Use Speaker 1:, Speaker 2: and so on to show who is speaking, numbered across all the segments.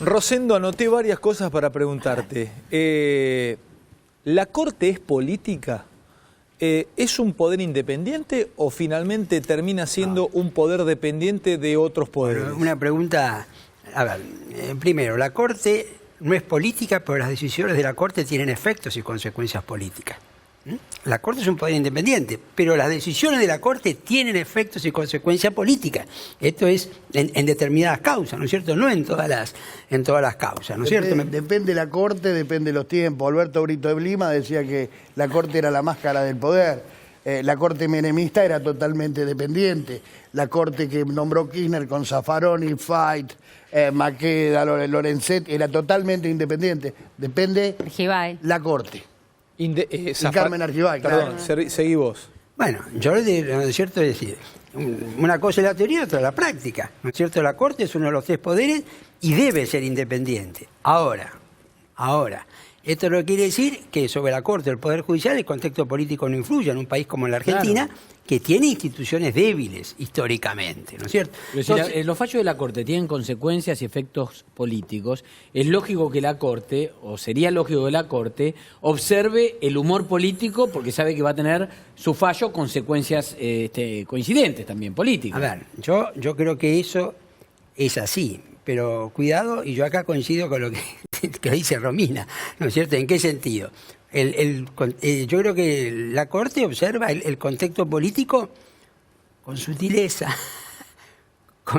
Speaker 1: Rosendo, anoté varias cosas para preguntarte. ¿La Corte es política? ¿Es un poder independiente o finalmente termina siendo un poder dependiente de otros poderes?
Speaker 2: Bueno, una pregunta, a ver, primero, la Corte no es política, pero las decisiones de la Corte tienen efectos y consecuencias políticas. La Corte es un poder independiente, pero las decisiones de la Corte tienen efectos y consecuencias políticas. Esto es en determinadas causas, ¿no es cierto? No en todas las causas, ¿no es cierto?
Speaker 3: Depende de la Corte, depende de los tiempos. Alberto Brito de Lima decía que la Corte era la máscara del poder. La Corte menemista era totalmente dependiente. La Corte que nombró Kirchner con Zaffaroni, Fait, Maqueda, Lorenzetti, era totalmente independiente. Depende la Corte. Y Carmen Argibay,
Speaker 1: perdón,
Speaker 3: claro.
Speaker 1: Seguí vos.
Speaker 2: Bueno, yo lo es cierto es decir, una cosa es la teoría y otra es la práctica. ¿No es cierto? La Corte es uno de los tres poderes y debe ser independiente. Ahora, esto no quiere decir que sobre la Corte del Poder Judicial el contexto político no influya en un país como la Argentina, claro, que tiene instituciones débiles históricamente, ¿no es cierto?
Speaker 4: Pero si los fallos de la Corte tienen consecuencias y efectos políticos, es lógico que la Corte, o sería lógico que la Corte, observe el humor político porque sabe que va a tener su fallo consecuencias coincidentes también políticas.
Speaker 2: A ver, yo creo que eso es así, pero cuidado, y yo acá coincido con lo que dice Romina, ¿no es cierto? ¿En qué sentido? Yo creo que la Corte observa el contexto político con sutileza,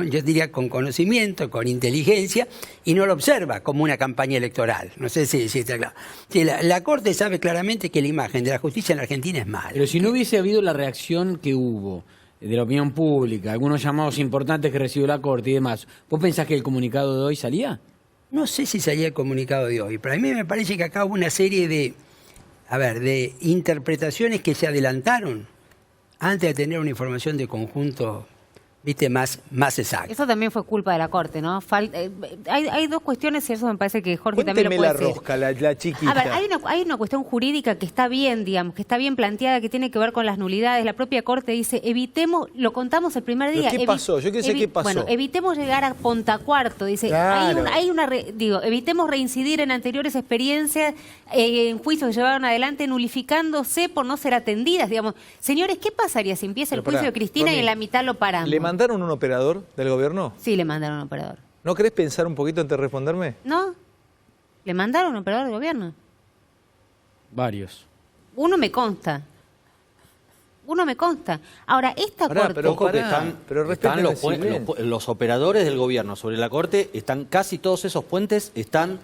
Speaker 2: yo diría con conocimiento, con inteligencia, y no lo observa como una campaña electoral. No sé si está claro. Sí, la Corte sabe claramente que la imagen de la justicia en la Argentina es mala.
Speaker 4: Pero si no hubiese habido la reacción que hubo de la opinión pública, algunos llamados importantes que recibió la Corte y demás, ¿vos pensás que el comunicado de hoy salía?
Speaker 2: No sé si salía el comunicado de hoy, pero a mí me parece que acá hubo una serie de interpretaciones que se adelantaron antes de tener una información de conjunto, viste, más exacta.
Speaker 5: Eso también fue culpa de la Corte, ¿no? Hay dos cuestiones y eso me parece que Jorge
Speaker 1: Cuénteme
Speaker 5: también lo puede
Speaker 1: la
Speaker 5: decir.
Speaker 1: rosca, la chiquita.
Speaker 5: A ver, hay una cuestión jurídica que está bien, digamos, que está bien planteada, que tiene que ver con las nulidades. La propia Corte dice, evitemos, lo contamos el primer día.
Speaker 1: ¿Pero qué pasó? Yo quiero saber qué pasó.
Speaker 5: Bueno, evitemos llegar a Pontacuarto, dice.
Speaker 3: Claro.
Speaker 5: Evitemos reincidir en anteriores experiencias, en juicios que llevaron adelante, nulificándose por no ser atendidas, digamos. Señores, ¿qué pasaría si empieza el juicio de Cristina y en la mitad lo paramos?
Speaker 1: ¿Le mandaron un operador del gobierno?
Speaker 5: Sí, le mandaron un operador.
Speaker 1: ¿No querés pensar un poquito antes de responderme?
Speaker 5: No, le mandaron un operador del gobierno.
Speaker 4: Varios.
Speaker 5: Uno me consta. Ahora, esta Corte...
Speaker 1: Pero
Speaker 6: Ojo que
Speaker 1: respeten
Speaker 6: los operadores del gobierno sobre la Corte, casi todos esos puentes están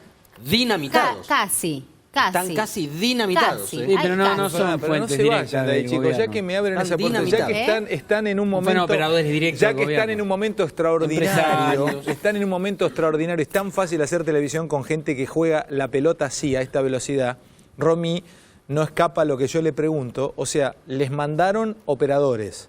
Speaker 6: dinamitados.
Speaker 5: Casi.
Speaker 6: Están casi dinamitados.
Speaker 5: Casi.
Speaker 4: Sí, pero no son
Speaker 1: Pero
Speaker 4: fuentes
Speaker 1: no se
Speaker 4: directas
Speaker 1: vayan de ahí,
Speaker 4: del
Speaker 1: chicos,
Speaker 4: gobierno.
Speaker 1: ya que me abren
Speaker 6: Están
Speaker 1: esa puerta, ya que están en un momento...
Speaker 4: Fueron operadores directos
Speaker 1: ya
Speaker 4: del
Speaker 1: que están
Speaker 4: gobierno.
Speaker 1: en un momento extraordinario,
Speaker 4: Empresarios.
Speaker 1: están en un momento extraordinario, es tan fácil hacer televisión con gente que juega la pelota así, a esta velocidad. Romy no escapa a lo que yo le pregunto, o sea, les mandaron operadores.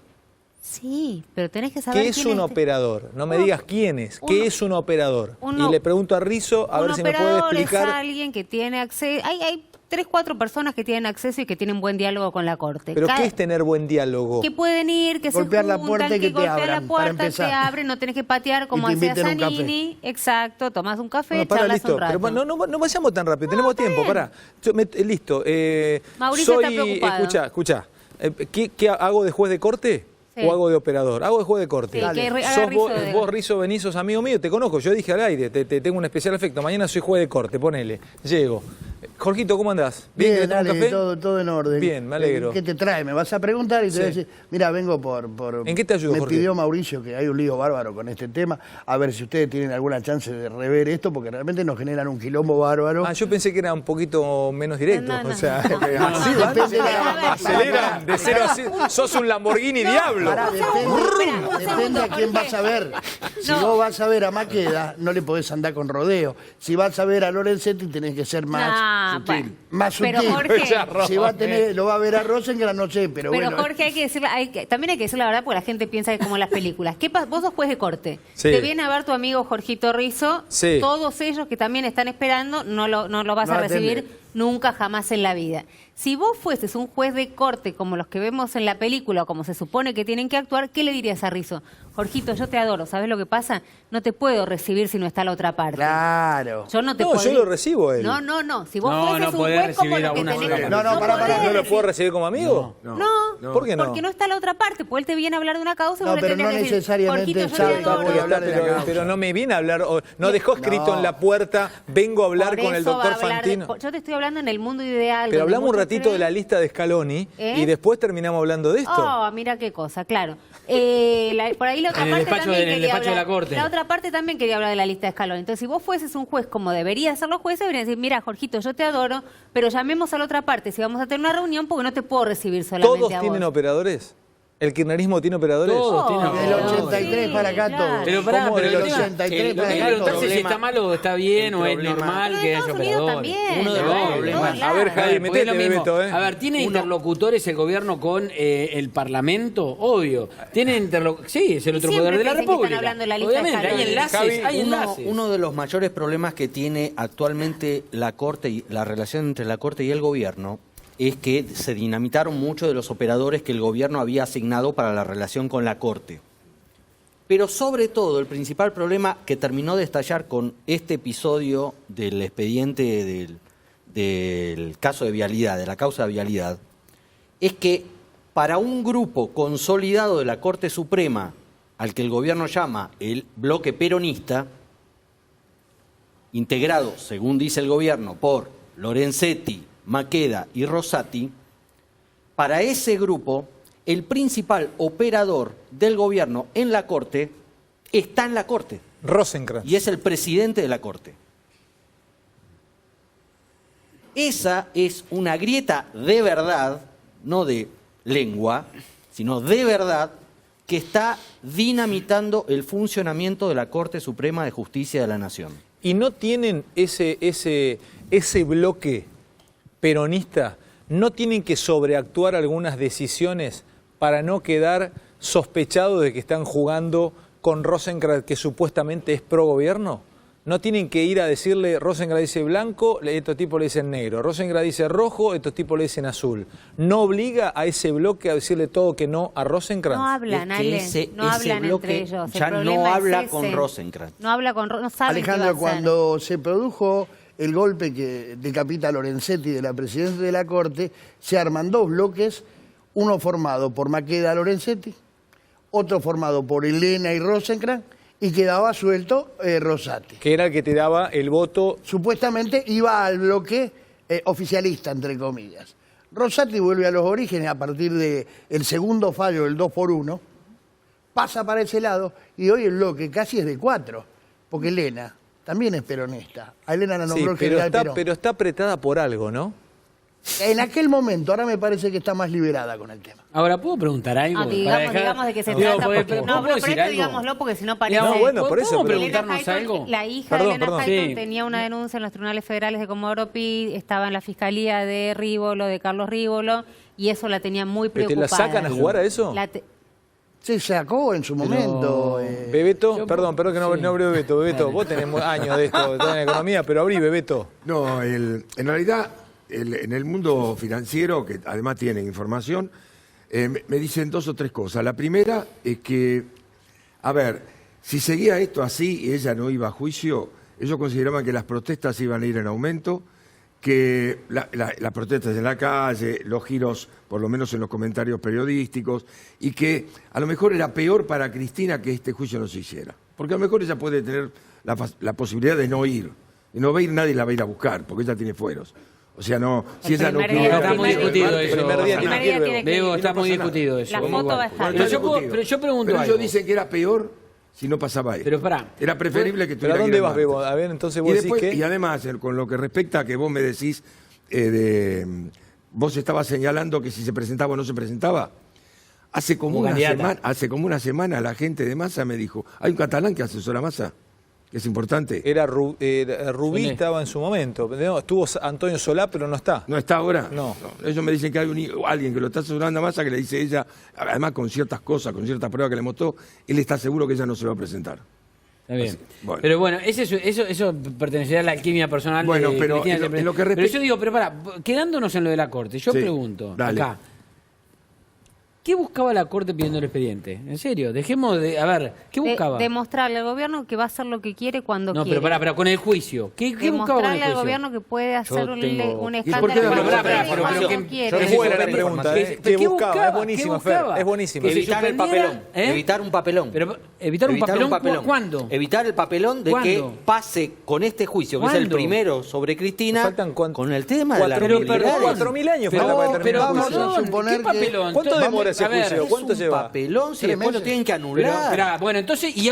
Speaker 5: Sí, pero tenés que saber
Speaker 1: ¿Qué es un operador? No me digas quién es. ¿Qué es un operador? Y le pregunto a Rizzo a ver si me puede explicar.
Speaker 5: Un operador es alguien que tiene acceso... Hay 3, 4 personas que tienen acceso y que tienen buen diálogo con la Corte.
Speaker 1: ¿Pero qué es tener buen diálogo?
Speaker 5: Que pueden ir, que
Speaker 3: golpear
Speaker 5: se juntan,
Speaker 3: la puerta y que te
Speaker 5: golpean
Speaker 3: abran,
Speaker 5: la
Speaker 3: para
Speaker 5: puerta,
Speaker 3: empezar.
Speaker 5: te abren, no tenés que patear como
Speaker 3: Y te
Speaker 5: hacía
Speaker 3: inviten a un
Speaker 5: Zanini. Exacto, tomás un café,
Speaker 1: Bueno, para,
Speaker 5: charlas
Speaker 1: listo.
Speaker 5: un rato.
Speaker 1: Pero no vayamos tan rápido, tenemos tiempo,
Speaker 5: bien.
Speaker 1: pará. Listo.
Speaker 5: Mauricio está preocupado.
Speaker 1: Escuchá. ¿Qué hago de juez de corte?
Speaker 5: Sí.
Speaker 1: ¿O hago de operador? Hago de juez de corte.
Speaker 5: Sí, que haga
Speaker 1: Sos
Speaker 5: Rizzo
Speaker 1: vos, Rizzo, venís, sos amigo mío, te conozco, yo dije al aire, te tengo un especial afecto. Mañana soy juez de corte, ponele. Llego. Jorgito, ¿cómo andás?
Speaker 3: Bien,
Speaker 1: ¿Querés tomar un
Speaker 3: dale,
Speaker 1: café?
Speaker 3: todo en orden.
Speaker 1: Bien, me alegro.
Speaker 3: ¿Qué te trae? Me vas a preguntar y te voy a decir, mira, vengo por...
Speaker 1: ¿En qué te ayudo,
Speaker 3: Me
Speaker 1: Jorge?
Speaker 3: pidió Mauricio que hay un lío bárbaro con este tema, a ver si ustedes tienen alguna chance de rever esto, porque realmente nos generan un quilombo bárbaro.
Speaker 1: Yo pensé que era un poquito menos directo.
Speaker 5: No.
Speaker 1: O sea, así van,
Speaker 3: Depende de la-
Speaker 1: aceleran de 0 a 100. Sos un Lamborghini Diablo.
Speaker 3: Pará, depende a quién vas a ver. Si vos vas a ver a Maqueda, no le podés andar con rodeo. Si vas a ver a Lorenzetti, tenés que ser más sutil.
Speaker 5: Bueno.
Speaker 3: Más sutil.
Speaker 5: Pero Jorge...
Speaker 3: Si lo va a ver a Rosengren, no sé, pero bueno.
Speaker 5: Jorge, hay que decir, también hay que decir la verdad porque la gente piensa que es como en las películas. Vos sos juez de corte.
Speaker 1: Sí.
Speaker 5: Te viene a ver tu amigo Jorgito Rizzo.
Speaker 1: Sí.
Speaker 5: Todos ellos que también están esperando, no lo vas
Speaker 3: No
Speaker 5: a recibir
Speaker 3: atendés.
Speaker 5: Nunca, jamás en la vida. Si vos fueses un juez de corte como los que vemos en la película o como se supone que tienen que actuar, ¿qué le dirías a Rizzo? Jorgito, yo te adoro, ¿sabes lo que pasa? No te puedo recibir si no está la otra parte.
Speaker 3: Claro.
Speaker 5: Yo no te
Speaker 1: No,
Speaker 5: puedo...
Speaker 1: yo lo recibo a él.
Speaker 5: No. Si vos
Speaker 4: No,
Speaker 5: fueses
Speaker 4: no
Speaker 5: un
Speaker 4: podés
Speaker 5: juez como
Speaker 4: recibir
Speaker 5: lo
Speaker 4: a
Speaker 5: que
Speaker 4: una
Speaker 5: tenés...
Speaker 4: sola
Speaker 3: persona. No, pará,
Speaker 5: podés
Speaker 3: pará.
Speaker 1: ¿No lo
Speaker 5: recibir.
Speaker 1: puedo recibir como amigo?
Speaker 5: No,
Speaker 1: ¿Por qué no?
Speaker 5: porque no está la otra parte, porque él te viene a hablar de una causa y
Speaker 3: No,
Speaker 5: vos le
Speaker 3: pero
Speaker 5: tenés
Speaker 3: no
Speaker 5: que decir,
Speaker 3: necesariamente
Speaker 5: Jorgito, yo
Speaker 3: sabe
Speaker 5: te
Speaker 3: cómo
Speaker 5: adoro.
Speaker 3: voy a hablar de la causa.
Speaker 1: Pero no me viene a hablar, no dejó escrito en la puerta, vengo a hablar
Speaker 5: Por
Speaker 1: con el
Speaker 5: eso va a
Speaker 1: doctor
Speaker 5: hablar de-
Speaker 1: Fantino.
Speaker 5: yo te estoy hablando en el mundo ideal.
Speaker 1: Pero
Speaker 5: donde
Speaker 1: hablamos un
Speaker 5: muchos
Speaker 1: ratito de la
Speaker 5: creen-
Speaker 1: lista de Scaloni
Speaker 5: ¿Eh?
Speaker 1: y después terminamos hablando de esto.
Speaker 5: Oh, mira qué cosa, claro. Por ahí la otra
Speaker 4: En el
Speaker 5: parte
Speaker 4: despacho
Speaker 5: también
Speaker 4: en el
Speaker 5: quería
Speaker 4: despacho de
Speaker 5: hablar.
Speaker 4: la Corte.
Speaker 5: La otra parte también quería hablar de la lista de Scaloni. Entonces, si vos fueses un juez como deberían ser los jueces, deberían decir, mira, Jorgito, yo te adoro, pero llamemos a la otra parte si vamos a tener una reunión porque no te puedo recibir solamente
Speaker 1: ¿Todos
Speaker 5: a
Speaker 1: tienen
Speaker 5: vos.
Speaker 1: operadores? ¿El kirchnerismo tiene operadores?
Speaker 4: Todos tienen
Speaker 5: Oh,
Speaker 3: Del
Speaker 4: operadores.
Speaker 3: 83 para acá
Speaker 5: claro.
Speaker 3: todo.
Speaker 4: Pero pará,
Speaker 3: ¿Cómo
Speaker 4: pero
Speaker 3: del
Speaker 4: el tema-
Speaker 3: 83
Speaker 4: lo
Speaker 3: para
Speaker 4: que hay que
Speaker 3: acá
Speaker 4: preguntarse
Speaker 3: todo?
Speaker 4: si está mal o está bien o es
Speaker 6: problema-
Speaker 4: normal
Speaker 5: Pero en
Speaker 4: que haya
Speaker 5: Estados Unidos
Speaker 4: operadores.
Speaker 5: también.
Speaker 6: Uno de los
Speaker 5: ¿no?
Speaker 6: problemas-
Speaker 1: A ver, Javi,
Speaker 4: Porque es
Speaker 1: metete,
Speaker 4: lo mismo.
Speaker 1: Bebeto,
Speaker 4: A ver, ¿tiene interlocutores el gobierno con el Parlamento? Obvio. ¿Tiene Sí, es el otro
Speaker 5: Siempre
Speaker 4: poder de la
Speaker 5: pensé que están
Speaker 4: República.
Speaker 5: hablando de la lista de
Speaker 4: Obviamente, hay
Speaker 5: Scaloni.
Speaker 4: enlaces,
Speaker 1: Javi,
Speaker 4: hay enlaces.
Speaker 6: Uno de los mayores problemas que tiene actualmente la Corte y la relación entre la Corte y el gobierno es que se dinamitaron muchos de los operadores que el gobierno había asignado para la relación con la Corte. Pero sobre todo, el principal problema que terminó de estallar con este episodio del expediente del caso de vialidad, de la causa de vialidad, es que para un grupo consolidado de la Corte Suprema, al que el gobierno llama el bloque peronista, integrado, según dice el gobierno, por Lorenzetti, Maqueda y Rosati, para ese grupo, el principal operador del gobierno en la Corte está en la Corte
Speaker 1: Rosenkrantz.
Speaker 6: y es el presidente de la Corte. Esa es una grieta de verdad, no de lengua, sino de verdad, que está dinamitando el funcionamiento de la Corte Suprema de Justicia de la Nación.
Speaker 1: ¿Y no tienen ese bloque peronista, no tienen que sobreactuar algunas decisiones para no quedar sospechados de que están jugando con Rosenkrantz, que supuestamente es pro gobierno? ¿No tienen que ir a decirle, Rosenkrantz dice blanco, estos tipos le dicen negro, Rosenkrantz dice rojo, estos tipos le dicen azul? ¿No obliga a ese bloque a decirle todo que no a Rosenkrantz?
Speaker 5: No hablan,
Speaker 6: Es que
Speaker 5: Ale.
Speaker 6: ese
Speaker 5: No hablan
Speaker 6: bloque
Speaker 5: entre ellos. El
Speaker 6: ya no
Speaker 5: problema es
Speaker 6: habla
Speaker 5: ese.
Speaker 6: con Rosenkrantz.
Speaker 5: No habla con no saben
Speaker 3: Alejandro,
Speaker 5: qué va a hacer.
Speaker 3: cuando se produjo el golpe que decapita a Lorenzetti de la presidencia de la Corte, se arman dos bloques, uno formado por Maqueda Lorenzetti, otro formado por Elena y Rosenkrantz, y quedaba suelto Rosati.
Speaker 1: Que era el que te daba el voto.
Speaker 3: Supuestamente iba al bloque oficialista, entre comillas. Rosati vuelve a los orígenes a partir del segundo fallo, el 2x1, pasa para ese lado, y hoy el bloque casi es de 4, porque Elena también es peronista. A Elena la
Speaker 1: Sí,
Speaker 3: nombró el
Speaker 1: pero
Speaker 3: general
Speaker 1: está,
Speaker 3: Perón.
Speaker 1: pero está apretada por algo, ¿no?
Speaker 3: En aquel momento, ahora me parece que está más liberada con el tema.
Speaker 4: Ahora, ¿puedo preguntar algo?
Speaker 5: No, digamos de qué se trata.
Speaker 4: ¿puedo
Speaker 5: Porque, no, pero
Speaker 4: decir
Speaker 5: esto
Speaker 4: algo?
Speaker 5: digámoslo porque si no parece...
Speaker 1: No, bueno, por eso,
Speaker 4: ¿Puedo
Speaker 1: pero-
Speaker 5: Elena
Speaker 4: preguntarnos
Speaker 5: Hayton,
Speaker 4: algo?
Speaker 5: La hija
Speaker 1: Perdón,
Speaker 5: de Elena
Speaker 1: perdón.
Speaker 5: Hayton
Speaker 4: Sí.
Speaker 5: tenía una denuncia en los tribunales federales de Comodoro Pi, estaba en la fiscalía de Rívolo, de Carlos Rívolo, y eso la tenía muy
Speaker 1: ¿Pero te
Speaker 5: preocupada.
Speaker 1: la sacan a jugar a eso?
Speaker 3: Se sacó en su momento.
Speaker 1: Bebeto, perdón que no abrí Bebeto. Bebeto, vos tenés años de esto, tenés economía, pero abrí Bebeto.
Speaker 7: No, en realidad, en el mundo financiero, que además tiene información, me dicen dos o tres cosas. La primera es que, a ver, si seguía esto así y ella no iba a juicio, ellos consideraban que las protestas iban a ir en aumento, que las protestas en la calle, los giros, por lo menos en los comentarios periodísticos, y que a lo mejor era peor para Cristina que este juicio no se hiciera. Porque a lo mejor ella puede tener la posibilidad de no ir. Y no va a ir, nadie la va a ir a buscar, porque ella tiene fueros. O sea, no, si ella no
Speaker 5: primer día,
Speaker 7: quiere...
Speaker 4: Está muy discutido eso.
Speaker 1: Primer día
Speaker 5: El primer
Speaker 1: tiene que
Speaker 5: día
Speaker 1: ir,
Speaker 5: tiene que
Speaker 4: Bebo,
Speaker 5: ir.
Speaker 4: está muy
Speaker 7: pasa nada.
Speaker 4: discutido eso.
Speaker 5: La
Speaker 4: Muy
Speaker 5: foto
Speaker 4: bueno.
Speaker 5: va a estar.
Speaker 4: Pero yo pregunto
Speaker 7: Pero
Speaker 4: algo.
Speaker 7: ellos dicen que era peor si no pasaba esto.
Speaker 4: Pero pará.
Speaker 7: Era preferible que
Speaker 1: ¿Pero
Speaker 7: tuviera
Speaker 1: a
Speaker 7: que
Speaker 1: dónde
Speaker 7: ir
Speaker 1: vas,
Speaker 7: al
Speaker 1: Bebo?
Speaker 7: martes.
Speaker 1: A ver, entonces
Speaker 7: Y,
Speaker 1: vos
Speaker 7: después,
Speaker 1: decís
Speaker 7: y
Speaker 1: que...
Speaker 7: además, con lo que respecta a que vos me decís, vos estabas señalando que si se presentaba o no se presentaba. Hace como una semana la gente de Massa me dijo, hay un catalán que asesora a Massa, que es importante.
Speaker 1: Era Rubí, estaba en su momento. No, estuvo Antonio Solá, pero no está.
Speaker 7: ¿No está ahora?
Speaker 1: No.
Speaker 7: Ellos me dicen que hay alguien que lo está asesorando a Massa, que le dice ella, además con ciertas cosas, con ciertas pruebas que le mostró, él está seguro que ella no se va a presentar.
Speaker 4: Está bien.
Speaker 7: Bueno.
Speaker 4: Pero bueno, eso pertenecerá a la alquimia personal
Speaker 7: Bueno,
Speaker 4: de
Speaker 7: pero
Speaker 4: Cristina
Speaker 7: en lo
Speaker 4: siempre.
Speaker 7: que
Speaker 4: Pero
Speaker 7: respecta-
Speaker 4: yo digo, pero pará, quedándonos en lo de la Corte, yo
Speaker 7: Sí,
Speaker 4: pregunto,
Speaker 7: dale.
Speaker 4: acá, ¿qué buscaba la Corte pidiendo el expediente? En serio, dejemos de... A ver, ¿qué buscaba?
Speaker 5: Demostrarle al gobierno que va a hacer lo que quiere cuando
Speaker 4: No,
Speaker 5: quiere.
Speaker 4: pero pará, con el juicio. ¿Qué buscaba con el
Speaker 5: Demostrarle al
Speaker 4: juicio?
Speaker 5: gobierno que puede hacer
Speaker 6: Yo
Speaker 5: un
Speaker 6: tengo-
Speaker 5: un
Speaker 6: ¿Y
Speaker 5: escándalo
Speaker 7: por qué?
Speaker 5: cuando
Speaker 7: Pero,
Speaker 5: quiere,
Speaker 4: pero
Speaker 5: cuando
Speaker 4: que-
Speaker 5: quiere.
Speaker 1: Es buena la pregunta, ¿eh? ¿Qué
Speaker 4: ¿Qué
Speaker 1: buscaba?
Speaker 4: buscaba?
Speaker 1: Es buenísima,
Speaker 4: ¿Qué
Speaker 1: Fer,
Speaker 4: buscaba?
Speaker 1: es buenísima.
Speaker 4: Que se
Speaker 6: Evitar el
Speaker 4: suspendiera,
Speaker 6: papelón.
Speaker 4: ¿eh?
Speaker 6: Evitar un papelón.
Speaker 4: Pero evitar un papelón, ¿cuándo?
Speaker 6: Evitar el papelón de que
Speaker 4: ¿Cuándo?
Speaker 6: pase con este juicio, que es el
Speaker 4: ¿Cuándo?
Speaker 6: primero sobre Cristina,
Speaker 1: Faltan
Speaker 6: con el tema de la
Speaker 1: Pero,
Speaker 6: arbitrariedad.
Speaker 1: 4.000 años
Speaker 4: Pero,
Speaker 1: falta para terminar
Speaker 4: pero,
Speaker 1: el
Speaker 3: vamos
Speaker 1: juicio.
Speaker 3: a
Speaker 4: perdón,
Speaker 3: suponer
Speaker 4: ¿qué
Speaker 3: que-
Speaker 4: papelón?
Speaker 1: ¿Cuánto
Speaker 4: Entonces,
Speaker 1: demora ese
Speaker 4: a ver,
Speaker 1: juicio? ¿Cuánto
Speaker 6: Es un
Speaker 1: lleva?
Speaker 6: papelón, si
Speaker 3: 3
Speaker 6: después lo
Speaker 3: meses.
Speaker 6: tienen que
Speaker 4: Pero,
Speaker 6: anular.
Speaker 4: esperá, bueno, entonces, ¿y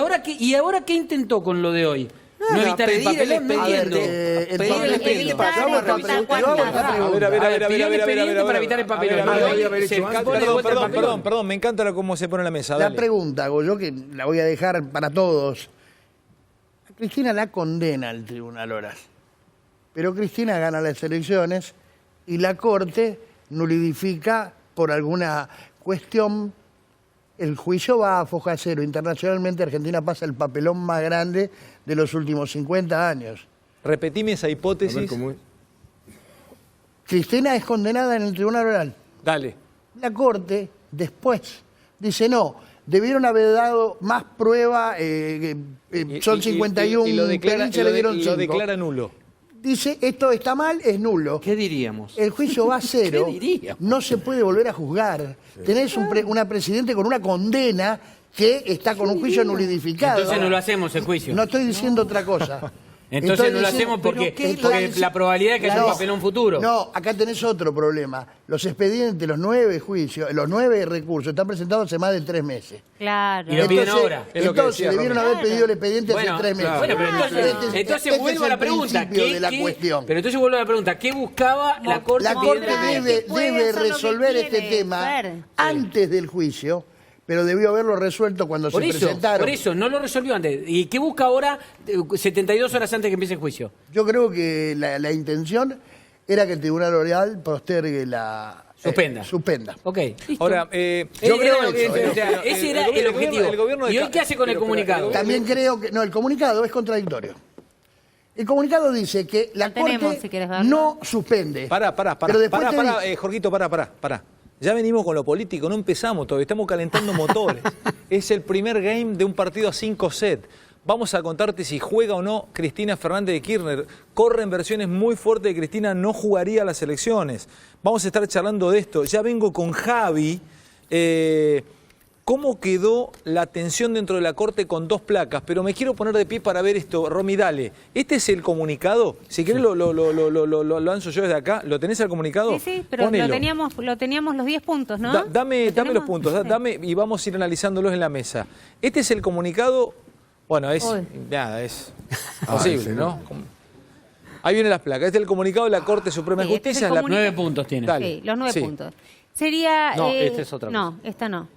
Speaker 4: ahora qué intentó con lo de hoy?
Speaker 6: Nada,
Speaker 4: No evitar el
Speaker 6: pedir el
Speaker 4: papelón, no
Speaker 6: expediente.
Speaker 4: entiendo.
Speaker 6: Pedir el expediente para hacer una
Speaker 5: evitar
Speaker 6: revisión.
Speaker 5: el
Speaker 3: Yo hago esta
Speaker 5: papelón.
Speaker 3: pregunta.
Speaker 1: A ver,
Speaker 4: pidió el expediente para evitar el papelón.
Speaker 1: A ver, a ver,
Speaker 7: Lo debía haber
Speaker 4: Se
Speaker 7: hecho
Speaker 4: escapó
Speaker 7: antes.
Speaker 4: de
Speaker 1: Perdón,
Speaker 4: vuelta el
Speaker 1: perdón,
Speaker 4: papelón.
Speaker 1: perdón, me encanta cómo se pone en la mesa.
Speaker 3: La
Speaker 1: Dale.
Speaker 3: pregunta hago yo, que la voy a dejar para todos. A Cristina la condena el tribunal oral. Pero Cristina gana las elecciones y la Corte nulifica por alguna cuestión. El juicio va a foja cero. Internacionalmente Argentina pasa el papelón más grande de los últimos 50 años.
Speaker 1: Repetime esa
Speaker 7: A ver
Speaker 1: hipótesis.
Speaker 7: cómo es.
Speaker 3: Cristina es condenada en el tribunal oral.
Speaker 1: Dale.
Speaker 3: La Corte después dice no, debieron haber dado más prueba, son 51
Speaker 1: y lo declara,
Speaker 3: provincias, le dieron
Speaker 1: y
Speaker 3: 5.
Speaker 1: lo declara nulo.
Speaker 3: Dice esto está mal, es nulo.
Speaker 6: ¿Qué diríamos?
Speaker 3: El juicio va a cero,
Speaker 6: ¿Qué diríamos?
Speaker 3: no se puede volver a juzgar. Tenés una presidente con una condena que está con un juicio nulidificado.
Speaker 4: Entonces no lo hacemos el juicio.
Speaker 3: No estoy diciendo otra cosa.
Speaker 4: Entonces
Speaker 3: Estoy
Speaker 4: no lo
Speaker 3: diciendo-
Speaker 4: hacemos porque,
Speaker 3: pero ¿qué
Speaker 4: porque
Speaker 3: dice?
Speaker 4: la probabilidad de que haya un
Speaker 3: No,
Speaker 4: papelón futuro.
Speaker 3: No, acá tenés otro problema. Los expedientes, los 9 juicios, los 9 recursos están presentados hace más de 3 meses.
Speaker 5: Claro.
Speaker 4: Y lo piden ahora.
Speaker 1: Es lo que
Speaker 3: Entonces
Speaker 1: decía
Speaker 3: debieron
Speaker 1: Romy.
Speaker 3: haber pedido el expediente
Speaker 4: Bueno,
Speaker 3: hace 3 meses.
Speaker 4: bueno, pero entonces
Speaker 3: Este
Speaker 4: vuelvo
Speaker 3: es
Speaker 4: a la
Speaker 3: el
Speaker 4: pregunta.
Speaker 3: principio de la cuestión.
Speaker 4: Pero entonces vuelvo a la pregunta. ¿Qué buscaba la Corte?
Speaker 3: La
Speaker 4: pidiendo
Speaker 3: Corte
Speaker 4: el expediente?
Speaker 3: debe,
Speaker 5: puede
Speaker 3: debe
Speaker 5: hacer lo que
Speaker 3: resolver
Speaker 5: quiere,
Speaker 3: este tema
Speaker 5: Fer.
Speaker 3: antes del juicio, pero debió haberlo resuelto cuando se presentaron.
Speaker 4: Por eso, no lo resolvió antes. ¿Y qué busca ahora 72 horas antes de que empiece el juicio?
Speaker 3: Yo creo que la intención era que el Tribunal Oral postergue la...
Speaker 4: Suspenda.
Speaker 3: suspenda.
Speaker 4: Ok, listo.
Speaker 1: Ahora,
Speaker 3: Yo creo eso,
Speaker 4: o sea, ese era el objetivo.
Speaker 1: el gobierno de
Speaker 4: ¿Y hoy
Speaker 1: Ca-
Speaker 4: qué hace con el
Speaker 1: pero,
Speaker 4: comunicado?
Speaker 3: También creo que... No, el comunicado es contradictorio. El comunicado dice que la
Speaker 5: Lo tenemos,
Speaker 3: Corte
Speaker 5: si querés verlo.
Speaker 3: no suspende.
Speaker 1: Pará,
Speaker 3: Pero después te
Speaker 1: Jorgito, pará. Ya venimos con lo político, no empezamos todavía, estamos calentando motores. Es el primer game de un partido a 5 sets. Vamos a contarte si juega o no Cristina Fernández de Kirchner. Corren versiones muy fuertes de Cristina, no jugaría las elecciones. Vamos a estar charlando de esto. Ya vengo con Javi. ¿Cómo quedó la tensión dentro de la Corte con 2 placas? Pero me quiero poner de pie para ver esto. Romy, dale. ¿Este es el comunicado? Si querés lo lanzo yo desde acá. ¿Lo tenés el comunicado?
Speaker 5: Sí, pero
Speaker 1: Ponelo.
Speaker 5: lo teníamos los 10 puntos, ¿no?
Speaker 1: Dame
Speaker 5: ¿Lo tenemos?
Speaker 1: los puntos,
Speaker 5: Sí.
Speaker 1: dame y vamos a ir analizándolos en la mesa. Este es el comunicado, bueno, es
Speaker 5: Uy.
Speaker 1: nada, es posible,
Speaker 7: ese
Speaker 1: ¿no? Ahí vienen las placas. Este es el comunicado de la Corte Suprema de
Speaker 5: Sí, este es
Speaker 1: Justicia.
Speaker 5: el
Speaker 1: la-
Speaker 5: comunicado.
Speaker 4: 9 puntos tiene.
Speaker 1: Dale.
Speaker 5: Sí, los 9
Speaker 1: Sí.
Speaker 5: puntos. Sería...
Speaker 6: No, esta es otra
Speaker 5: No, esta no.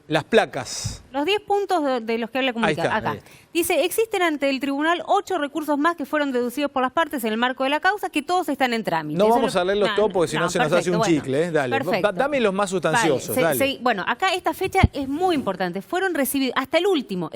Speaker 1: Las placas.
Speaker 5: Los 10 puntos de los que habla el comunicado.
Speaker 1: Ahí está,
Speaker 5: Acá.
Speaker 1: ahí está.
Speaker 5: Dice, existen ante el tribunal 8 recursos más que fueron deducidos por las partes en el marco de la causa, que todos están en trámite.
Speaker 1: No
Speaker 5: Eso
Speaker 1: vamos
Speaker 5: es lo-
Speaker 1: a leerlos todos porque si no se nos hace un
Speaker 5: perfecto,
Speaker 1: chicle, ¿eh? Dale.
Speaker 5: Perfecto.
Speaker 1: Dame los más sustanciosos,
Speaker 5: Vale,
Speaker 1: dale.
Speaker 5: bueno, acá esta fecha es muy importante. Fueron recibidos, hasta el último,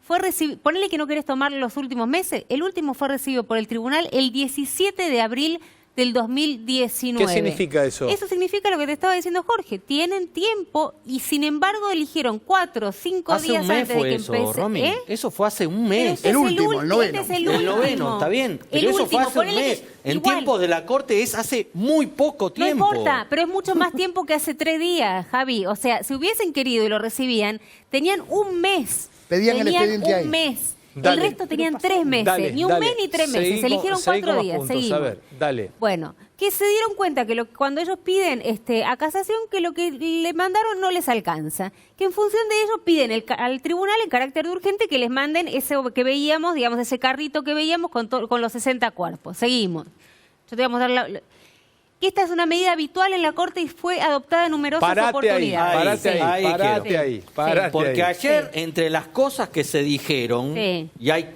Speaker 5: fue recibido, ponele que no querés tomar los últimos meses, el último fue recibido por el tribunal el 17 de abril del 2019.
Speaker 1: ¿Qué significa eso?
Speaker 5: Eso significa lo que te estaba diciendo Jorge. Tienen tiempo y sin embargo eligieron 4 o 5
Speaker 6: Hace
Speaker 5: días
Speaker 6: un mes
Speaker 5: antes de
Speaker 6: fue
Speaker 5: que
Speaker 6: eso,
Speaker 5: empecé.
Speaker 6: Romy.
Speaker 5: ¿Eh?
Speaker 6: Eso fue hace un
Speaker 5: Pero
Speaker 6: mes.
Speaker 5: este
Speaker 3: El
Speaker 5: es
Speaker 3: último, el noveno.
Speaker 5: Este es el
Speaker 6: El
Speaker 5: último.
Speaker 6: noveno, está bien.
Speaker 5: El
Speaker 6: Pero eso fue
Speaker 5: último,
Speaker 6: hace un
Speaker 5: ponele que
Speaker 6: mes. En
Speaker 5: igual.
Speaker 6: tiempos de la Corte es hace muy poco
Speaker 5: No
Speaker 6: tiempo.
Speaker 5: importa, pero es mucho más tiempo que hace 3 días, Javi. O sea, si hubiesen querido y lo recibían, tenían un mes.
Speaker 3: Pedían el expediente
Speaker 5: un
Speaker 3: ahí.
Speaker 5: mes.
Speaker 1: Dale.
Speaker 5: El resto tenían 3 meses.
Speaker 1: Dale,
Speaker 5: ni un
Speaker 1: dale.
Speaker 5: mes ni 3 meses.
Speaker 1: Seguí
Speaker 5: Se
Speaker 1: con-
Speaker 5: eligieron
Speaker 1: seguí
Speaker 5: 4
Speaker 1: con los
Speaker 5: días.
Speaker 1: puntos.
Speaker 5: Seguimos.
Speaker 1: A ver, dale.
Speaker 5: Bueno, que se dieron cuenta que cuando ellos piden a casación, que lo que le mandaron no les alcanza. Que en función de ello piden al tribunal en carácter de urgente que les manden ese que veíamos, digamos, ese carrito que veíamos con los 60 cuerpos. Seguimos. Yo te voy a mostrar que esta es una medida habitual en la Corte y fue adoptada en numerosas
Speaker 1: Parate ahí,
Speaker 5: oportunidades.
Speaker 1: parate ahí,
Speaker 6: Ahí
Speaker 1: parate
Speaker 6: quiero.
Speaker 1: ahí,
Speaker 5: Sí.
Speaker 1: parate
Speaker 6: Porque
Speaker 1: ahí.
Speaker 6: ayer,
Speaker 5: Sí.
Speaker 6: entre las cosas que se dijeron,
Speaker 5: Sí.
Speaker 6: y hay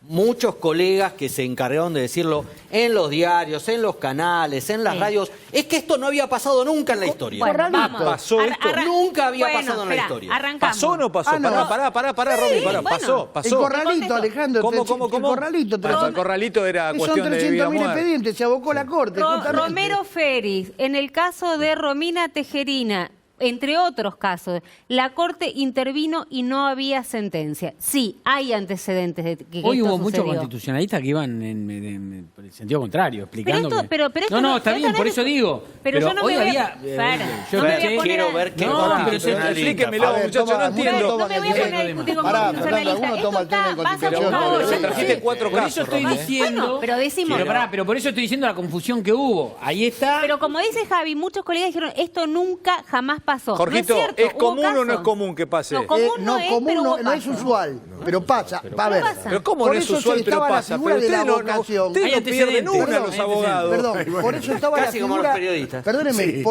Speaker 6: muchos colegas que se encargaron de decirlo en los diarios, en los canales, en las radios, es que esto no había pasado nunca en la historia.
Speaker 5: Bueno, vamos.
Speaker 1: ¿Pasó esto?
Speaker 6: Nunca había
Speaker 5: Bueno,
Speaker 6: pasado en la
Speaker 5: espera,
Speaker 6: historia.
Speaker 5: arrancamos.
Speaker 1: ¿Pasó o no pasó?
Speaker 3: Ah, no.
Speaker 1: Pará, Romy, pará.
Speaker 5: bueno.
Speaker 1: Pasó.
Speaker 3: El corralito,
Speaker 5: Contesto.
Speaker 3: Alejandro.
Speaker 1: ¿Cómo?
Speaker 3: El corralito.
Speaker 1: El corralito era
Speaker 3: Son
Speaker 1: cuestión de vida o
Speaker 3: 300.000
Speaker 1: muerte.
Speaker 3: expedientes, se abocó la corte. justamente.
Speaker 5: Romero Feris, en el caso de Romina Tejerina, entre otros casos, la Corte intervino y no había sentencia. Sí, hay antecedentes de que
Speaker 4: Hoy
Speaker 5: esto
Speaker 4: hubo muchos
Speaker 5: sucedió.
Speaker 4: constitucionalistas que iban por el sentido contrario, explicando
Speaker 5: esto-
Speaker 4: que...
Speaker 5: pero esto
Speaker 4: no,
Speaker 5: no-
Speaker 4: está
Speaker 5: esto
Speaker 4: bien,
Speaker 5: no
Speaker 4: por
Speaker 5: es-
Speaker 4: eso digo.
Speaker 5: pero yo no
Speaker 4: hoy
Speaker 5: me voy a-
Speaker 4: había...
Speaker 5: Para,
Speaker 4: yo
Speaker 5: no me voy a
Speaker 4: escuché-
Speaker 5: poner
Speaker 6: Quiero
Speaker 5: a-
Speaker 6: ver qué
Speaker 4: No,
Speaker 6: constitucionalista.
Speaker 1: explíquemelo,
Speaker 3: A ver,
Speaker 1: muchachos,
Speaker 3: toma,
Speaker 1: no entiendo.
Speaker 5: No me voy a poner a discutir con
Speaker 3: Pará,
Speaker 5: constitucionalistas.
Speaker 3: Fernando, alguno toma el tema de
Speaker 5: Esto está- vas a
Speaker 3: constitución.
Speaker 5: buscar-
Speaker 1: Pero me
Speaker 5: yo-
Speaker 1: trajiste 4
Speaker 4: Por
Speaker 1: casos,
Speaker 4: eso estoy
Speaker 1: Romy,
Speaker 4: diciendo...
Speaker 5: Bueno, pero decimos.
Speaker 4: Pero eso estoy diciendo la confusión que hubo. Ahí está...
Speaker 5: Pero como dice Javi, muchos colegas dijeron, esto nunca jamás pasó.
Speaker 1: Jorgito,
Speaker 5: no es, cierto,
Speaker 1: ¿es
Speaker 5: hubo
Speaker 1: común o no es
Speaker 5: casos.
Speaker 1: común que pase?
Speaker 5: No, común
Speaker 3: no,
Speaker 5: es,
Speaker 3: común
Speaker 5: pero
Speaker 3: no,
Speaker 5: hubo
Speaker 3: no es
Speaker 5: casos.
Speaker 3: usual, pero pasa. Va a ver.
Speaker 5: pasa.
Speaker 1: Pero ¿cómo
Speaker 3: Por
Speaker 1: no es
Speaker 3: eso
Speaker 1: usual, pero
Speaker 3: estaba la
Speaker 1: pasa?
Speaker 3: figura
Speaker 1: Pero
Speaker 3: de la
Speaker 1: ustedes no,
Speaker 3: vocación.
Speaker 1: ustedes
Speaker 4: Hay
Speaker 1: no pierden
Speaker 4: antecedentes.
Speaker 1: una, los abogados.
Speaker 3: Perdón, por eso estaba la
Speaker 6: Casi como
Speaker 3: figura.
Speaker 6: los periodistas.
Speaker 3: Perdóneme,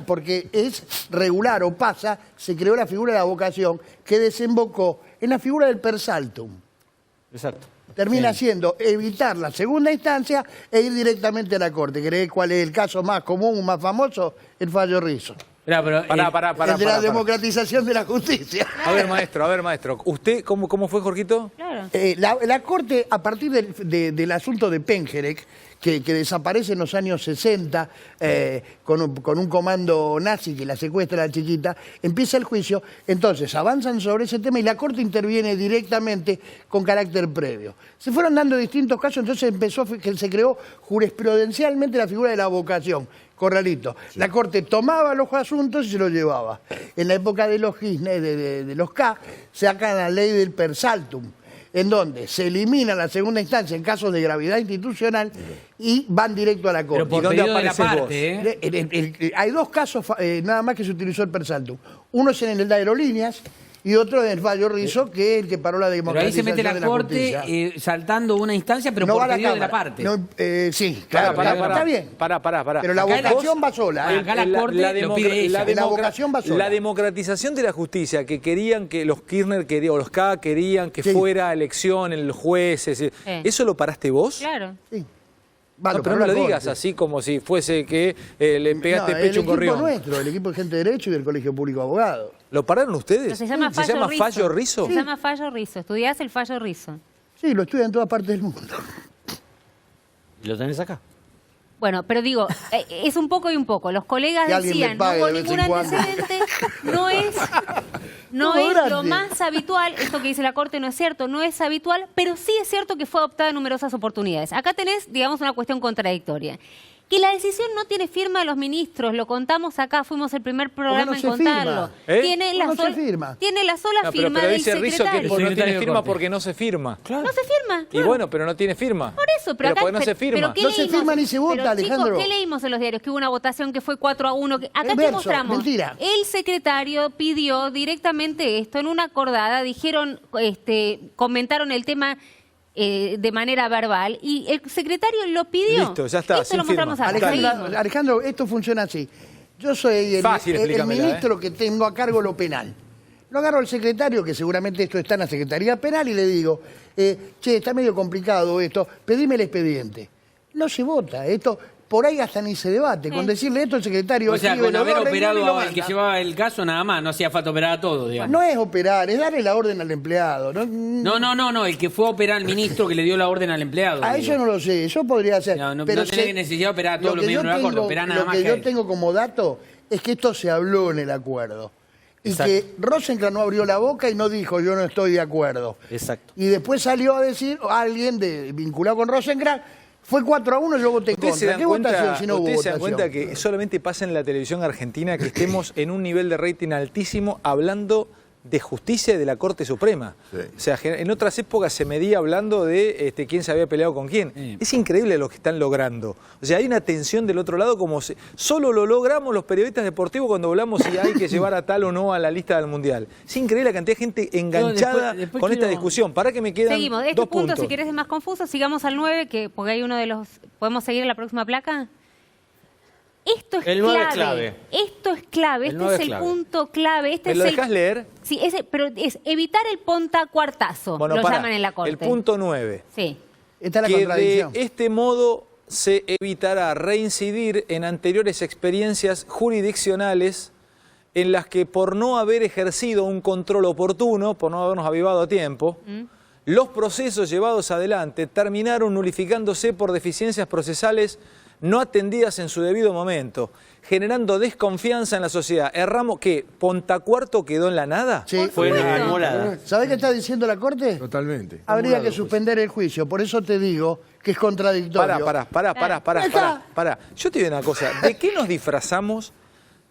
Speaker 3: porque es regular o pasa, se creó la figura de la vocación que desembocó en la figura del per saltum.
Speaker 6: Exacto.
Speaker 3: Termina siendo evitar la segunda instancia e ir directamente a la corte. ¿Querés cuál es el caso más común, más famoso? El fallo Rizzo.
Speaker 4: Pero,
Speaker 1: Pará.
Speaker 3: El de la democratización de la justicia.
Speaker 1: A ver, maestro. ¿Usted cómo fue, Jorgito?
Speaker 5: Claro.
Speaker 3: La Corte, a partir del asunto de Pengerek, que desaparece en los años 60 con un comando nazi que la secuestra a la chiquita, empieza el juicio, entonces avanzan sobre ese tema y la Corte interviene directamente con carácter previo. Se fueron dando distintos casos, entonces se creó jurisprudencialmente la figura de la vocación. Corralito. Sí. La Corte tomaba los asuntos y se los llevaba. En la época de los Kirchner, de los K, sacan la ley del per saltum, en donde se elimina la segunda instancia en casos de gravedad institucional y van directo a la Corte.
Speaker 4: pero por
Speaker 1: ¿Y dónde
Speaker 4: pedido de la
Speaker 1: apareces
Speaker 4: parte, ¿eh?
Speaker 3: Hay dos casos nada más que se utilizó el per saltum. Uno es en el de aerolíneas y otro en el fallo Rizzo, que es el que paró la
Speaker 4: Pero ahí
Speaker 3: democratización
Speaker 4: se mete
Speaker 3: de
Speaker 4: la Corte
Speaker 3: justicia.
Speaker 4: saltando una instancia, pero
Speaker 3: No
Speaker 4: por
Speaker 3: va a la
Speaker 4: pedido de la
Speaker 3: Cámara.
Speaker 4: parte.
Speaker 3: No, sí, claro, está bien.
Speaker 1: Pará.
Speaker 3: Pero la
Speaker 4: Acá la-
Speaker 3: vocación va sola. ¿eh?
Speaker 4: Acá la Corte lo pide ella.
Speaker 3: La vocación va sola.
Speaker 1: La democratización de la justicia, que querían que los Kirchner querían, o los K querían que
Speaker 3: Sí.
Speaker 1: fuera elección en el juez, ¿eso lo paraste vos?
Speaker 5: Claro.
Speaker 3: Sí.
Speaker 1: No, pero no lo digas así como si fuese que le pegaste
Speaker 3: No,
Speaker 1: pecho a un
Speaker 3: el
Speaker 1: gorrión.
Speaker 3: equipo nuestro, el equipo de gente de derecho y del Colegio Público de Abogados.
Speaker 1: ¿Lo pararon ustedes?
Speaker 5: Pero se llama
Speaker 1: fallo Rizzo?
Speaker 5: Se llama fallo Rizzo. Estudiás el fallo Rizzo.
Speaker 3: Sí, lo estudian en todas partes del mundo.
Speaker 6: ¿Y lo tenés acá?
Speaker 5: Bueno, pero digo, es un poco y un poco. Los colegas
Speaker 3: Que alguien
Speaker 5: decían,
Speaker 3: me pague
Speaker 5: no hubo
Speaker 3: de vez
Speaker 5: ningún
Speaker 3: en cuando.
Speaker 5: antecedente, no es
Speaker 3: Todo
Speaker 5: lo
Speaker 3: gratis.
Speaker 5: más habitual, esto que dice la Corte no es cierto, no es habitual, pero sí es cierto que fue adoptada en numerosas oportunidades. Acá tenés, digamos, una cuestión contradictoria. Que la decisión no tiene firma de los ministros, lo contamos acá, fuimos el primer programa
Speaker 3: no
Speaker 5: en
Speaker 3: se
Speaker 5: contarlo.
Speaker 3: firma?
Speaker 5: Tiene la
Speaker 3: ¿Cómo no se firma?
Speaker 5: Tiene la sola
Speaker 1: No,
Speaker 5: firma
Speaker 1: pero
Speaker 5: del
Speaker 1: dice Rizzo que
Speaker 5: secretario.
Speaker 1: no
Speaker 4: secretario
Speaker 1: tiene
Speaker 4: de
Speaker 1: firma
Speaker 4: Corte.
Speaker 1: porque no se firma.
Speaker 5: No se firma.
Speaker 1: Y bueno, pero no tiene firma.
Speaker 5: Por eso, pero acá
Speaker 1: porque no se firma.
Speaker 5: ¿qué
Speaker 3: No se
Speaker 5: leímos?
Speaker 3: firma ni se vota,
Speaker 5: Pero,
Speaker 3: Alejandro.
Speaker 5: Chicos, ¿qué leímos en los diarios? Que hubo una votación que fue 4-1. Acá
Speaker 3: Es
Speaker 5: te
Speaker 3: verso,
Speaker 5: mostramos.
Speaker 3: mentira.
Speaker 5: El secretario pidió directamente esto en una acordada, dijeron, comentaron el tema de manera verbal y el secretario lo pidió.
Speaker 1: Listo, ya está,
Speaker 5: Esto
Speaker 1: sin
Speaker 5: lo mostramos
Speaker 1: firma.
Speaker 5: acá. Seguimos.
Speaker 3: Alejandro, esto funciona así. Yo soy
Speaker 1: Fácil,
Speaker 3: el
Speaker 1: explícamela,
Speaker 3: ministro que tengo a cargo lo penal. Lo agarro al secretario, que seguramente esto está en la Secretaría Penal, y le digo, che, está medio complicado esto, pedime el expediente. No se vota, esto por ahí hasta ni se debate. Con decirle esto, el secretario
Speaker 4: O sea,
Speaker 3: escribe
Speaker 4: con
Speaker 3: los
Speaker 4: haber
Speaker 3: dos renglones y lo
Speaker 4: operado al que
Speaker 3: manda.
Speaker 4: llevaba el caso nada más, no hacía falta operar a todos, digamos.
Speaker 3: No es operar, es darle la orden al empleado.
Speaker 4: No, el que fue a operar al ministro que le dio la orden al empleado.
Speaker 3: A
Speaker 4: digo.
Speaker 3: eso no lo sé, yo podría hacer.
Speaker 4: No
Speaker 3: pero
Speaker 4: tenés necesidad de operar a todos
Speaker 3: lo
Speaker 4: los
Speaker 3: que yo
Speaker 4: miembros de la Corte,
Speaker 3: tengo-
Speaker 4: operá nada
Speaker 3: Lo
Speaker 4: más
Speaker 3: que
Speaker 4: que
Speaker 3: yo
Speaker 4: él.
Speaker 3: tengo como dato es que esto se habló en el acuerdo. Y
Speaker 6: Exacto.
Speaker 3: que Rosenkrantz no abrió la boca y no dijo yo no estoy de acuerdo.
Speaker 6: Exacto.
Speaker 3: Y después salió a decir alguien vinculado con Rosenkrantz, fue 4-1, yo voté en
Speaker 1: ¿Ustedes se
Speaker 3: contra.
Speaker 1: dan
Speaker 3: ¿Qué
Speaker 1: cuenta,
Speaker 3: votación si no hubo
Speaker 1: ustedes se dan
Speaker 3: votación?
Speaker 1: cuenta que solamente pasa en la televisión argentina que estemos en un nivel de rating altísimo hablando de justicia y de la Corte Suprema?
Speaker 7: Sí.
Speaker 1: O sea, en otras épocas se medía hablando de quién se había peleado con quién.
Speaker 4: Sí.
Speaker 1: Es increíble lo que están logrando. O sea, hay una tensión del otro lado como solo lo logramos los periodistas deportivos cuando hablamos si hay que llevar a tal o no a la lista del Mundial. Es increíble la cantidad de gente enganchada
Speaker 4: después
Speaker 1: con esta
Speaker 4: quiero-
Speaker 1: discusión. Para que me quedan
Speaker 5: Seguimos. Este
Speaker 1: dos
Speaker 5: punto,
Speaker 1: puntos.
Speaker 5: si querés, es más confuso. Sigamos al 9, porque hay uno de los... ¿Podemos seguir en la próxima placa? Esto es
Speaker 6: El 9
Speaker 5: clave.
Speaker 6: es clave.
Speaker 5: Esto es clave.
Speaker 6: El
Speaker 5: Este
Speaker 6: 9
Speaker 5: es
Speaker 6: es
Speaker 5: el
Speaker 6: clave.
Speaker 5: punto clave. Este
Speaker 1: ¿Me
Speaker 5: es
Speaker 1: lo
Speaker 5: el...
Speaker 1: dejás leer?
Speaker 5: Sí, pero es evitar el pontacuartazo, lo
Speaker 1: pará,
Speaker 5: llaman en la corte.
Speaker 1: el punto 9.
Speaker 5: Sí.
Speaker 3: Esta es la
Speaker 1: Que de
Speaker 3: contradicción.
Speaker 1: este modo se evitará reincidir en anteriores experiencias jurisdiccionales en las que por no haber ejercido un control oportuno, por no habernos avivado a tiempo, los procesos llevados adelante terminaron nulificándose por deficiencias procesales no atendidas en su debido momento, generando desconfianza en la sociedad. Erramos que Pontacuarto quedó en la nada.
Speaker 3: Sí.
Speaker 6: Fue una
Speaker 5: supuesto.
Speaker 6: acumulada.
Speaker 3: ¿Sabés qué está diciendo la Corte?
Speaker 7: Totalmente.
Speaker 3: Habría que suspender el juicio. Por eso te digo que es contradictorio.
Speaker 1: Pará. Yo te digo una cosa, ¿de qué nos disfrazamos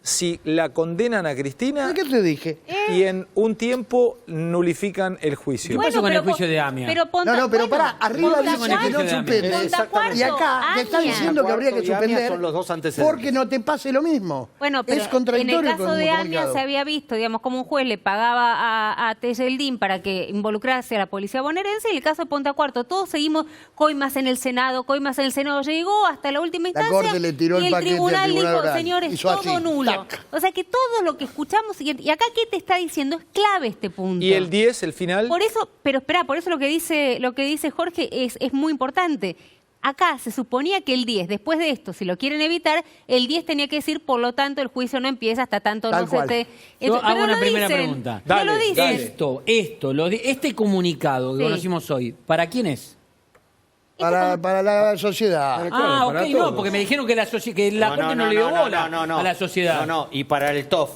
Speaker 1: si la condenan a Cristina
Speaker 3: ¿De qué te dije?
Speaker 1: y en un tiempo nulifican el juicio?
Speaker 4: ¿Qué pasó con el
Speaker 5: pero
Speaker 4: juicio de Amia?
Speaker 5: Pero
Speaker 3: No, pero pará, arriba dice que no
Speaker 5: Pontacuarto,
Speaker 3: suspende.
Speaker 5: Pontacuarto,
Speaker 3: Y acá te está
Speaker 5: Amia.
Speaker 3: diciendo que habría que
Speaker 6: Pontacuarto y Amia
Speaker 3: suspender
Speaker 6: son los dos antecedentes.
Speaker 3: porque no te pase lo mismo.
Speaker 5: Bueno, pero
Speaker 3: es contradictorio
Speaker 5: en el caso
Speaker 3: con
Speaker 5: de
Speaker 3: el
Speaker 5: Amia
Speaker 3: comunicado.
Speaker 5: se había visto, digamos, como un juez le pagaba a Tejeldín para que involucrase a la policía bonaerense, y en el caso de Pontacuarto todos seguimos coimas en el Senado, llegó hasta la última
Speaker 3: La
Speaker 5: instancia
Speaker 3: Corte le tiró
Speaker 5: y
Speaker 3: el paquete al
Speaker 5: tribunal
Speaker 3: tribunal
Speaker 5: dijo,
Speaker 3: oral.
Speaker 5: señores,
Speaker 3: Hizo
Speaker 5: todo
Speaker 3: así,
Speaker 5: nulo.
Speaker 3: tac.
Speaker 5: O sea que todo lo que escuchamos, y acá ¿qué te está diciendo? Es clave este punto.
Speaker 1: ¿Y el 10, el final?
Speaker 5: Por eso, pero espera, por eso lo que dice Jorge es muy importante. Acá se suponía que el 10, después de esto, si lo quieren evitar, el 10 tenía que decir, por lo tanto, el juicio no empieza hasta tanto
Speaker 3: Tal
Speaker 5: no se
Speaker 3: cual.
Speaker 5: te...
Speaker 4: Yo
Speaker 5: pero
Speaker 4: hago
Speaker 5: no
Speaker 4: una
Speaker 5: lo
Speaker 4: primera
Speaker 5: dicen,
Speaker 4: pregunta.
Speaker 5: No
Speaker 1: Dale,
Speaker 5: lo dicen.
Speaker 1: dale.
Speaker 4: Este comunicado que
Speaker 5: Sí.
Speaker 4: conocimos hoy, ¿para quién es?
Speaker 3: Para la sociedad.
Speaker 4: Ah,
Speaker 7: para
Speaker 4: ok,
Speaker 7: todos.
Speaker 4: no, porque me dijeron que la Corte no le dio bola a la sociedad.
Speaker 6: No, y para el TOF.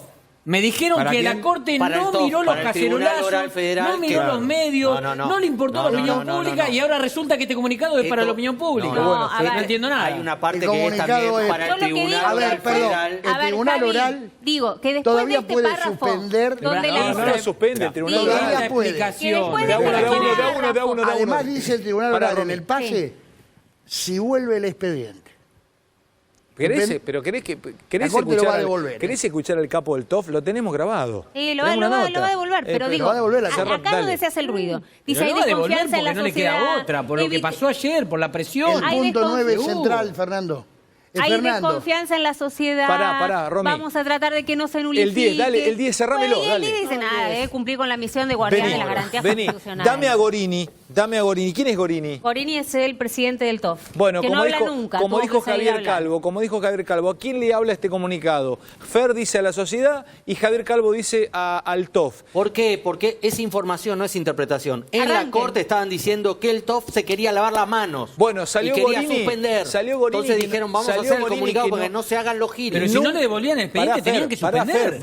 Speaker 4: Me dijeron
Speaker 7: ¿Para
Speaker 4: que
Speaker 7: quién?
Speaker 4: la Corte
Speaker 6: Para el
Speaker 4: no
Speaker 6: TOF,
Speaker 4: miró los
Speaker 6: para el Tribunal Oral
Speaker 4: cacerolazos,
Speaker 6: Federal,
Speaker 4: no miró
Speaker 6: que-
Speaker 4: los medios,
Speaker 6: No,
Speaker 4: no le importó
Speaker 6: no,
Speaker 4: la opinión
Speaker 6: no,
Speaker 4: pública
Speaker 6: no.
Speaker 4: y ahora resulta que este comunicado es para la
Speaker 6: Esto-
Speaker 4: opinión pública.
Speaker 6: no,
Speaker 5: bueno, a ver,
Speaker 4: no entiendo nada.
Speaker 6: Hay una parte
Speaker 3: El
Speaker 6: que es
Speaker 3: comunicado
Speaker 6: también
Speaker 3: es-
Speaker 6: para
Speaker 5: Yo
Speaker 6: el
Speaker 5: lo que digo
Speaker 6: Tribunal
Speaker 3: A ver,
Speaker 6: Oral
Speaker 3: perdón.
Speaker 6: Federal.
Speaker 3: El Tribunal
Speaker 5: Javi,
Speaker 3: Oral
Speaker 5: digo que después
Speaker 3: todavía
Speaker 5: de este
Speaker 3: puede
Speaker 5: párrafo,
Speaker 3: suspender-
Speaker 5: donde
Speaker 4: No,
Speaker 5: la
Speaker 1: No lo suspende el tribunal.
Speaker 5: Digo,
Speaker 3: Todavía
Speaker 4: la
Speaker 3: puede.
Speaker 4: explicación.
Speaker 5: Que después
Speaker 1: De a uno,
Speaker 5: este
Speaker 1: de a uno, de a
Speaker 5: párrafo-
Speaker 1: uno, de a uno, de a uno.
Speaker 3: Además dice el Tribunal
Speaker 1: Pará,
Speaker 3: Oral en
Speaker 1: Romy.
Speaker 3: el pase, si vuelve el expediente.
Speaker 1: Pero querés
Speaker 3: La Corte lo va a devolver,
Speaker 1: ¿Querés escuchar al capo del TOF? Lo tenemos grabado.
Speaker 5: Sí, lo
Speaker 1: Tenemos
Speaker 5: va
Speaker 1: una
Speaker 5: a
Speaker 1: nota.
Speaker 5: devolver, pero
Speaker 1: pero
Speaker 5: digo,
Speaker 3: lo va a devolver la
Speaker 5: acá
Speaker 3: Serra,
Speaker 5: donde
Speaker 1: dale.
Speaker 5: se hace el ruido. Dice,
Speaker 4: Pero
Speaker 5: hay
Speaker 4: lo va a devolver
Speaker 5: desconfianza en la
Speaker 4: porque no le
Speaker 5: sociedad.
Speaker 4: queda otra, por lo que pasó ayer, por la presión.
Speaker 3: El
Speaker 5: Hay
Speaker 3: punto 9
Speaker 5: desconfianza.
Speaker 3: central, Fernando.
Speaker 5: Hay
Speaker 3: Fernando.
Speaker 5: desconfianza en la sociedad.
Speaker 1: Pará, Romy.
Speaker 5: Vamos a tratar de que no se nulifique.
Speaker 1: El 10, dale, el 10, cerrámelo,
Speaker 5: Bueno, y el
Speaker 1: dale.
Speaker 5: 10 dice nada, debe cumplir con la misión de guardián de las garantías constitucionales.
Speaker 1: Dame a Gorini. ¿Quién es Gorini?
Speaker 5: Gorini es el presidente del TOF.
Speaker 1: Bueno,
Speaker 5: que
Speaker 1: como
Speaker 5: no habla
Speaker 1: dijo,
Speaker 5: nunca.
Speaker 1: como
Speaker 5: tuvo
Speaker 1: dijo
Speaker 5: que salir a
Speaker 1: Javier
Speaker 5: hablar.
Speaker 1: Calvo, ¿a quién le habla este comunicado? Fer dice a la sociedad y Javier Calvo dice al TOF.
Speaker 6: ¿Por qué? Porque es información, no es interpretación. En la
Speaker 5: Arranquen.
Speaker 6: Corte estaban diciendo que el TOF se quería lavar las manos.
Speaker 1: Bueno, salió
Speaker 6: y quería
Speaker 1: Gorini,
Speaker 6: suspender.
Speaker 1: salió Gorini
Speaker 6: Entonces
Speaker 1: que-
Speaker 6: dijeron, vamos a
Speaker 1: salió
Speaker 6: hacer el
Speaker 1: Gorini
Speaker 6: comunicado
Speaker 1: que
Speaker 6: para que
Speaker 1: no-
Speaker 6: no se hagan los giros.
Speaker 4: Pero si no le devolvían el expediente,
Speaker 1: Pará,
Speaker 4: tenían que
Speaker 1: Fer, pará,
Speaker 4: suspender.
Speaker 1: Fer,